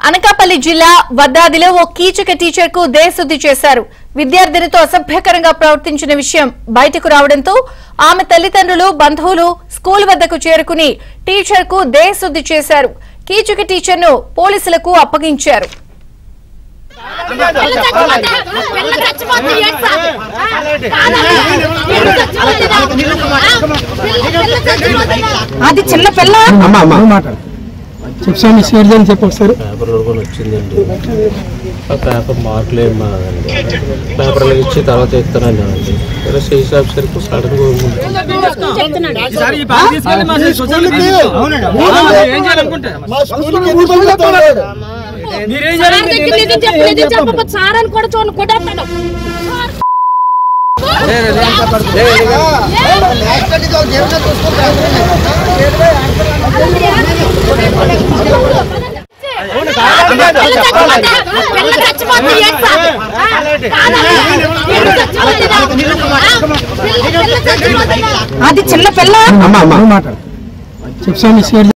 అనకాపల్లి జిల్లా వద్దాదిలో ఓ కీచక టీచర్ కు దేశశుద్ధి చేశారు. విద్యార్థినితో అసభ్యకరంగా ప్రవర్తించిన విషయం బయటకు రావడంతో ఆమె తల్లిదండ్రులు, బంధువులు స్కూల్ వద్దకు చేరుకుని టీచర్ కు దేశశుద్ధి చేశారు. కీచక టీచర్ ను పోలీసులకు అప్పగించారు. అది చిన్న పిల్ల చెప్పండి షేర్ చెప్పి ఒకసారి పేపర్లో కూడా వచ్చిందండి. ఆ పేపర్ మార్కులు ఏం బాగండి. పేపర్లు ఇచ్చి తర్వాత ఇస్తానండి అండి. స్టేషన్ ఆఫీసర్కు సడన్గా అది చిన్న పిల్ల చెప్పండి షేర్